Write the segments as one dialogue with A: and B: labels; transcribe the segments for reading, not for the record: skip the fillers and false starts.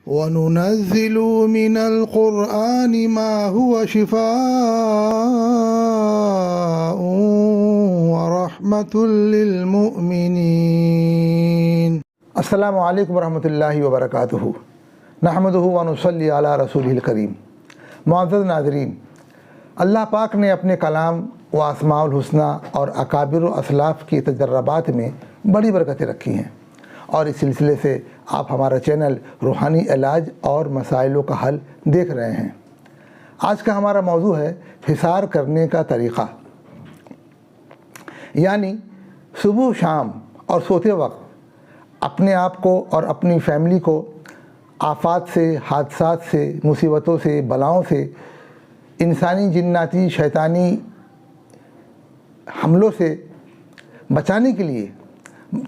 A: وَنُنَزِّلُ مِنَ الْقُرْآنِ مَا هُوَ شِفَاءٌ وَرَحْمَةٌ لِّلْمُؤْمِنِينَ۔ السلام علیکم ورحمۃ اللہ وبرکاتہ۔ نحمدہ ونصلی علی رسولہ الکریم۔ معزز ناظرین، اللہ پاک نے اپنے کلام و اسماء الحسنہ اور اکابر و اسلاف کی تجربات میں بڑی برکتیں رکھی ہیں، اور اس سلسلے سے آپ ہمارا چینل روحانی علاج اور مسائلوں کا حل دیکھ رہے ہیں۔ آج کا ہمارا موضوع ہے حصار کرنے کا طریقہ، یعنی صبح شام اور سوتے وقت اپنے آپ کو اور اپنی فیملی کو آفات سے، حادثات سے، مصیبتوں سے، بلاؤں سے، انسانی جناتی شیطانی حملوں سے بچانے کے لیے،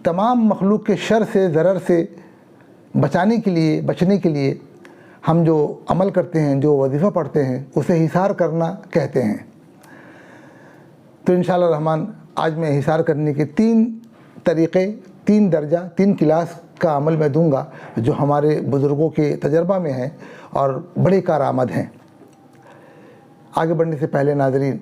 A: تمام مخلوق کے شر سے، ضرر سے بچنے کے لیے ہم جو عمل کرتے ہیں، جو وظیفہ پڑھتے ہیں، اسے حصار کرنا کہتے ہیں۔ تو انشاءاللہ الرحمن آج میں حصار کرنے کے 3 طریقے، 3 درجہ، 3 کلاس کا عمل میں دوں گا جو ہمارے بزرگوں کے تجربہ میں ہیں اور بڑے کارآمد ہیں۔ آگے بڑھنے سے پہلے ناظرین،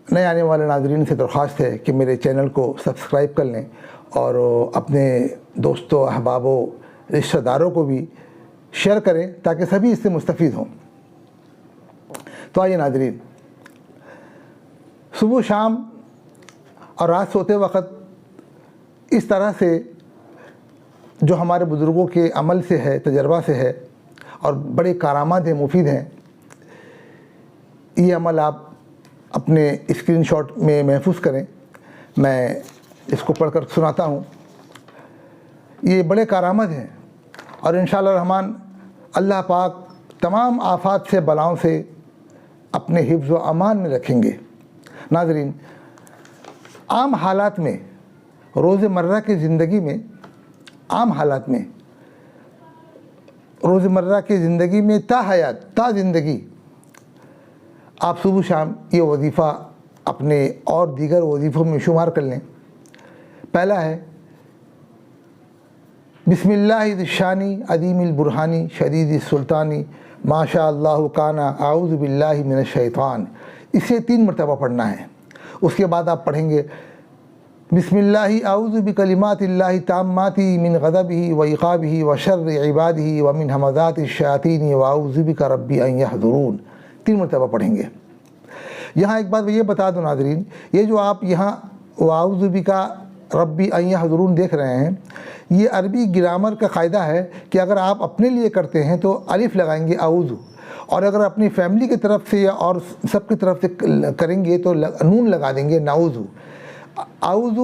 A: نئے آنے والے ناظرین سے درخواست ہے کہ میرے چینل کو سبسکرائب کر لیں اور اپنے دوستوں، احبابوں، رشتہ داروں کو بھی شیئر کریں تاکہ سبھی اس سے مستفید ہوں۔ تو آئیے ناظرین، صبح شام اور رات سوتے وقت اس طرح سے جو ہمارے بزرگوں کے عمل سے ہے، تجربہ سے ہے اور بڑے کارآمد ہیں، مفید ہیں، یہ عمل آپ اپنے اسکرین شاٹ میں محفوظ کریں۔ میں اس کو پڑھ کر سناتا ہوں۔ یہ بڑے کارآمد ہیں اور انشاءاللہ الرحمن اللہ پاک تمام آفات سے، بلاؤں سے اپنے حفظ و امان میں رکھیں گے۔ ناظرین، عام حالات میں، روزمرہ کی زندگی میں، تا حیات، تا زندگی آپ صبح شام یہ وظیفہ اپنے اور دیگر وظیفوں میں شمار کر لیں۔ پہلا ہے بسم اللہ ذی الشانی عظیم البرہانی شدید السلطانی ما شاء اللہ کانا اعوذ باللہ من الشیطان۔ اسے 3 مرتبہ پڑھنا ہے۔ اس کے بعد آپ پڑھیں گے بسم اللہ اعوذ بکلمات اللہ التامات من غضبہ و عقابہ و شر عبادہ و من ہمزات الشیاطین و اعوذ بک ربی ان یحضرون۔ 3 مرتبہ پڑھیں گے۔ یہاں ایک بات یہ بتا دو ناظرین، یہ جو آپ یہاں وَأَعُوذُ بِكَ رَبِّ أَن يَحْضُرُونَ دیکھ رہے ہیں، یہ عربی گرامر کا قاعدہ ہے کہ اگر آپ اپنے لیے کرتے ہیں تو الف لگائیں گے اعوذ، اور اگر اپنی فیملی کی طرف سے یا اور سب کی طرف سے کریں گے تو نون لگا دیں گے نعوذ۔ اعوذ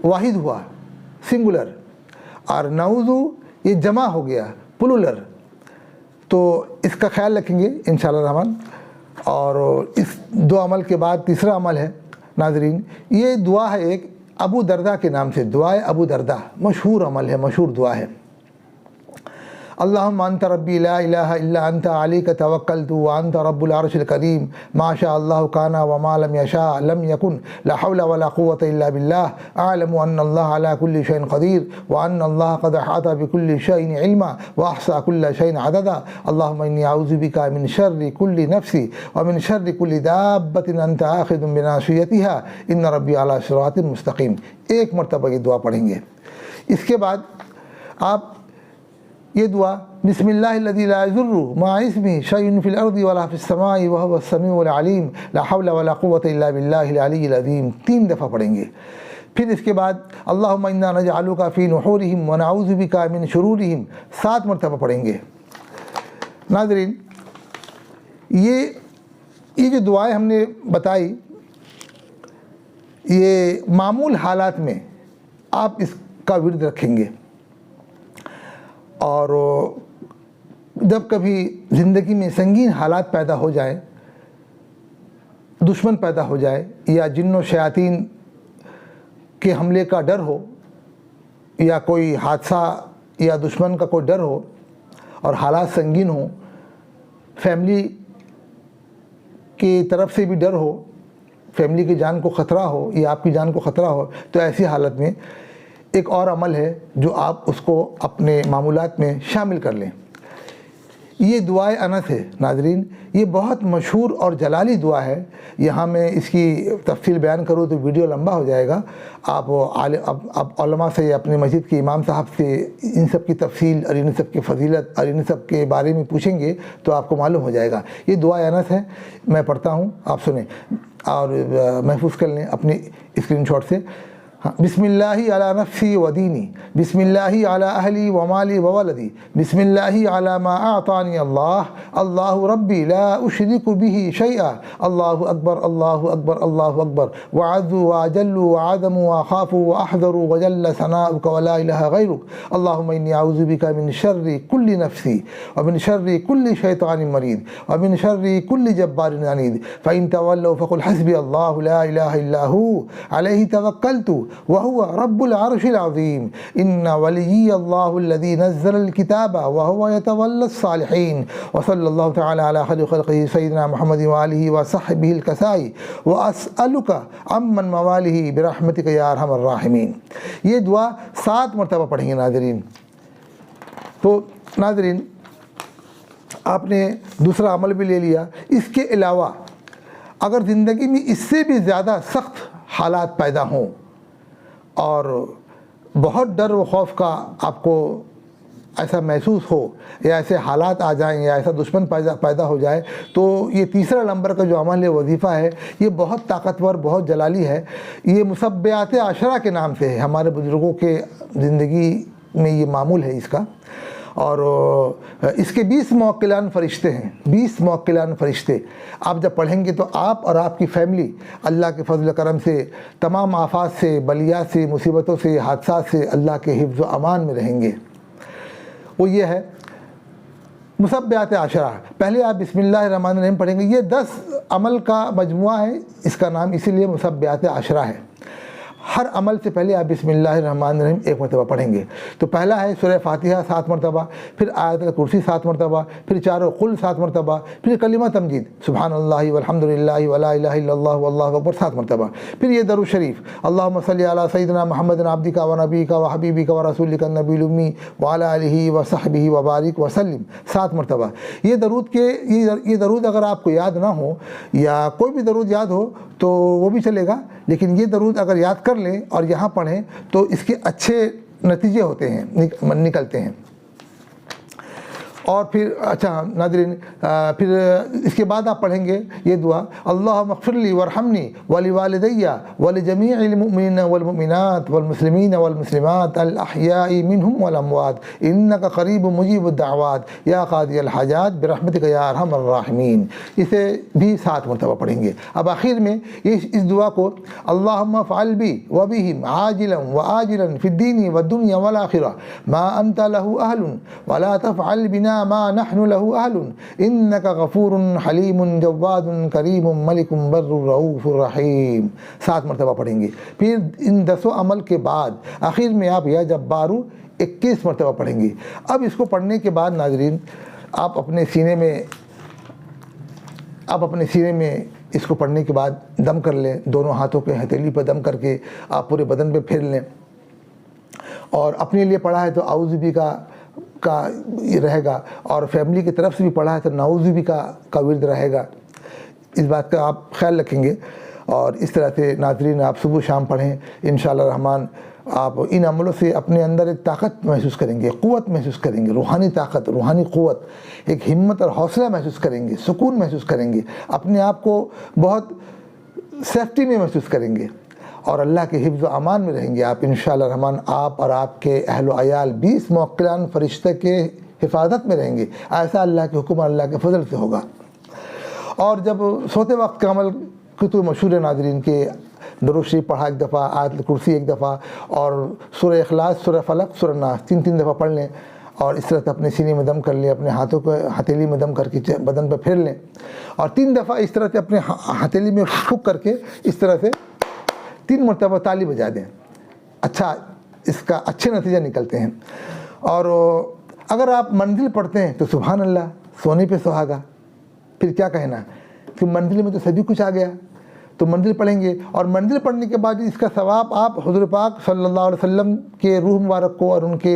A: واحد ہوا، سنگولر، اور نعوذ یہ جمع ہو گیا، پلولر۔ تو اس کا خیال رکھیں گے انشاءاللہ الرحمن۔ اور اس 2 عمل کے بعد تیسرا عمل ہے ناظرین، یہ دعا ہے ایک ابو دردہ کے نام سے، دعائے ابو دردہ، مشہور عمل ہے، مشہور دعا ہے۔ اللہم انت ربی لا الہ الا انت علیک توکلت وانت رب العرش الکریم ما شاء اللہ کانا وما لم یشاء لم یکن لا حول ولا قوة الا باللہ اعلم ان اللہ علی کل شیء قدیر وان اللہ قد احاط بکل شیء علما واحصى کل شیء عددا اللہم انی اعوذ بک من شر کل نفس ومن شر کل دابۃ انت آخذ بناصیتها ان ربی علی صراط مستقیم۔ 1 مرتبہ یہ دعا پڑھیں گے۔ اس کے بعد آپ یہ دعا بسم اللہ الذی لا یضر مع اسمہ شیء فی الارض ولا فی السماء وهو السمیع العلیم لا حول ولا قوة الا باللہ العلی العظیم 3 دفعہ پڑھیں گے۔ پھر اس کے بعد اللہم انا نجعلک فی نحورہم ونعوذ بک من شرورہم 7 مرتبہ پڑھیں گے۔ ناظرین، یہ جو دعائیں ہم نے بتائی، یہ معمول حالات میں آپ اس کا ورد رکھیں گے، اور جب کبھی زندگی میں سنگین حالات پیدا ہو جائیں، دشمن پیدا ہو جائے یا جن و شیاطین کے حملے کا ڈر ہو، یا کوئی حادثہ یا دشمن کا کوئی ڈر ہو اور حالات سنگین ہوں، فیملی کی طرف سے بھی ڈر ہو، فیملی کی جان کو خطرہ ہو یا آپ کی جان کو خطرہ ہو، تو ایسی حالت میں ایک اور عمل ہے جو آپ اس کو اپنے معمولات میں شامل کر لیں. یہ دعائے انس ہے ناظرین، یہ بہت مشہور اور جلالی دعا ہے. یہاں میں اس کی تفصیل بیان کروں تو ویڈیو لمبا ہو جائے گا. آپ علماء سے، اپنے مسجد کے امام صاحب سے ان سب کی تفصیل اور ان سب کی فضیلت اور ان سب کے بارے میں پوچھیں گے تو آپ کو معلوم ہو جائے گا. یہ دعائے انس ہے، میں پڑھتا ہوں، آپ سنیں اور محفوظ کر لیں اپنی اسکرین شاٹ سے. بسم اللہ علی نفسی و دینی، بسم اللہ علی اہلی و مالی و ولدی، بسم اللہ علی ما اعطانی اللہ ربی لا اشرک به شیئا، اللہ اکبر اللہ اکبر اللہ اکبر، وعز واجل وعظم واخاف واحذر وجل ثناؤک ولا الہ غیرک، اللہم انی اعوذ بک من شر کل نفسی ومن شر کل شیطان مرید ومن شر کل جبار عنید، فإن تولوا فقل حسبی اللہ لا الہ الا هو علیہ توکلت وهو رب العرش العظیم، ان ولی اللہ الذی نزل الکتاب وهو يتولى الصالحین، وصلی اللہ تعالی علی خیر خلقہ سیدنا محمد وآلہ وصحبہ الکسائی، واسألک عمن موالہ برحمتک یا ارحم الراحمین. یہ دعا 7 مرتبہ پڑھیں گے ناظرین. تو ناظرین، آپ نے دوسرا عمل بھی لے لیا. اس کے علاوہ اگر زندگی میں اس سے بھی زیادہ سخت حالات پیدا ہوں اور بہت ڈر و خوف کا آپ کو ایسا محسوس ہو، یا ایسے حالات آ جائیں، یا ایسا دشمن پیدا ہو جائے، تو یہ تیسرا نمبر کا جو عمل ہے، وظیفہ ہے، یہ بہت طاقتور، بہت جلالی ہے. یہ مسبحات عشرہ کے نام سے ہے. ہمارے بزرگوں کے زندگی میں یہ معمول ہے اس کا. اور اس کے 20 موکلان فرشتے ہیں، 20 موکلان فرشتے. آپ جب پڑھیں گے تو آپ اور آپ کی فیملی اللہ کے فضل و کرم سے تمام آفات سے، بلیات سے، مصیبتوں سے، حادثات سے اللہ کے حفظ و امان میں رہیں گے. وہ یہ ہے مسبحات عشرہ. پہلے آپ بسم اللہ الرحمن الرحیم پڑھیں گے. یہ 10 عمل کا مجموعہ ہے، اس کا نام اسی لیے مسبحات عشرہ ہے. ہر عمل سے پہلے آپ بسم اللہ الرحمن الرحیم 1 مرتبہ پڑھیں گے. تو پہلا ہے سورہ فاتحہ 7 مرتبہ، پھر آیت الکرسی 7 مرتبہ، پھر چاروں قل 7 مرتبہ، پھر کلمہ تمجید سبحان اللہ والحمد للہ ولا الہ الا اللہ واللہ اکبر 7 مرتبہ، پھر یہ درود شریف اللہم صلی علی سیدنا محمد عبدک و نبیک و حبیبک و رسولک النبی الامی وعلی آلہ وصحبہ وبارک وسلم 7 مرتبہ. یہ درود اگر آپ کو یاد نہ ہو، یا کوئی بھی درود یاد ہو تو وہ بھی چلے گا، لیکن یہ درود اگر یاد کر لیں اور یہاں پڑھیں تو اس کے اچھے نتیجے ہوتے ہیں، نکلتے ہیں. اور پھر اچھا ناظرین، پھر اس کے بعد آپ پڑھیں گے یہ دعا اللہم اغفر لی وارحمنی ولوالدی ولجمیع المؤمنین والمؤمنات والمسلمین والمسلمات الاحیاء منہم والاموات انک قریب مجیب الدعوات یا قاضی الحاجات برحمتک یا ارحم الراحمین. اسے بھی 7 مرتبہ پڑھیں گے. اب آخر میں اس دعا کو اللہم افعل بی وبہم عاجلا وآجلا فی الدین والدنیا والآخرہ ما انت لہ اہل ولا تفعل بنا ما نحن له اہل انک غفور حلیم جواد کریم ملک بر رؤوف الرحیم 7 مرتبہ پڑھیں گے. پھر ان 10 عمل کے بعد آخر میں آپ یا جبارو 21 مرتبہ پڑھیں گے. اب اس کو پڑھنے کے بعد ناظرین، آپ اپنے سینے میں اس کو پڑھنے کے بعد دم کر لیں. دونوں ہاتھوں پہ ہتھیلی پہ دم کر کے آپ پورے بدن پہ پھیر لیں. اور اپنے لیے پڑھا ہے تو اعوذ بی کا یہ رہے گا، اور فیملی کی طرف سے بھی پڑھا ہے تو نعوذ بی کا ورد رہے گا. اس بات کا آپ خیال رکھیں گے. اور اس طرح سے ناظرین آپ صبح شام پڑھیں انشاءاللہ الرحمن. آپ ان عملوں سے اپنے اندر ایک طاقت محسوس کریں گے، قوت محسوس کریں گے، روحانی طاقت، روحانی قوت، ایک ہمت اور حوصلہ محسوس کریں گے، سکون محسوس کریں گے، اپنے آپ کو بہت سیفٹی میں محسوس کریں گے، اور اللہ کے حفظ و امان میں رہیں گے آپ انشاءاللہ الرحمن. آپ اور آپ کے اہل و عیال 20 موکلان فرشتے کے حفاظت میں رہیں گے. ایسا اللہ کے حکم اور اللہ کے فضل سے ہوگا. اور جب سوتے وقت کا عمل کی تو مشہور ہے ناظرین کہ درود شریف پڑھا 1 دفعہ، آیت الکرسی 1 دفعہ، اور سورہ اخلاص، سورہ فلق، سورہ ناس 3 دفعہ پڑھ لیں. اور اس طرح سے اپنے سینے میں دم کر لیں، اپنے ہاتھوں کو ہتھیلی میں دم کر کے بدن پہ پھیر لیں. اور 3 دفعہ اس طرح سے اپنے ہتھیلی میں پھونک کر کے اس طرح سے 3 مرتبہ تالی بجا دیں. اچھا، اس کا اچھے نتیجے نکلتے ہیں. اور اگر آپ منزل پڑھتے ہیں تو سبحان اللہ، سونے پہ سہاگا. پھر کیا کہنا کہ منزل میں تو سبھی کچھ آ گیا. تو منزل پڑھیں گے، اور منزل پڑھنے کے بعد اس کا ثواب آپ حضور پاک صلی اللہ علیہ وسلم کے روح مبارک کو اور ان کے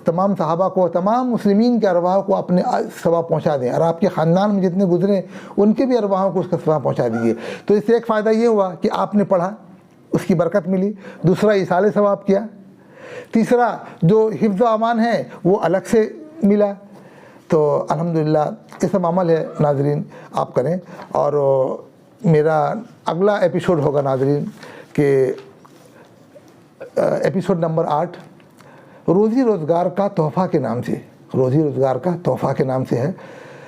A: تمام صحابہ کو، تمام مسلمین کے ارواح کو اپنے ثواب پہنچا دیں، اور آپ کے خاندان میں جتنے گزرے ان کے بھی ارواحوں کو اس کا ثواب پہنچا دیجیے۔ تو اس سے ایک فائدہ یہ ہوا کہ آپ نے پڑھا، اس کی برکت ملی، دوسرا ایصال ثواب کیا، تیسرا جو حفظ و امان ہے وہ الگ سے ملا۔ تو الحمدللہ یہ سب عمل ہے ناظرین، آپ کریں۔ اور میرا اگلا ایپیسوڈ ہوگا ناظرین کہ ایپیسوڈ نمبر 8 روزی روزگار کا تحفہ کے نام سے، روزی روزگار کا تحفہ کے نام سے ہے،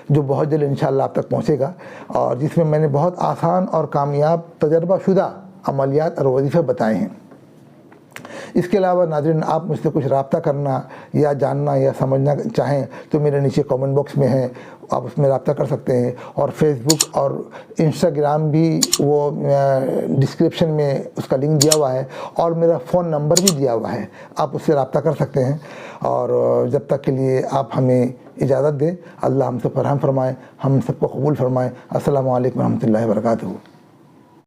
A: جو بہت جلد انشاءاللہ آپ تک پہنچے گا، اور جس میں میں نے بہت آسان اور کامیاب تجربہ شدہ عملیات اور وظیفے بتائے ہیں۔ اس کے علاوہ ناظرین آپ مجھ سے کچھ رابطہ کرنا یا جاننا یا سمجھنا چاہیں تو میرے نیچے کامنٹ باکس میں ہے، آپ اس میں رابطہ کر سکتے ہیں، اور فیس بک اور انسٹاگرام بھی وہ ڈسکرپشن میں اس کا لنک دیا ہوا ہے، اور میرا فون نمبر بھی دیا ہوا ہے، آپ اس سے رابطہ کر سکتے ہیں۔ اور جب تک کے لیے آپ ہمیں اجازت دیں، اللہ ہم سے فرحم فرمائے، ہم سب کو قبول فرمائے۔ السلام علیکم ورحمۃ اللہ وبرکاتہ۔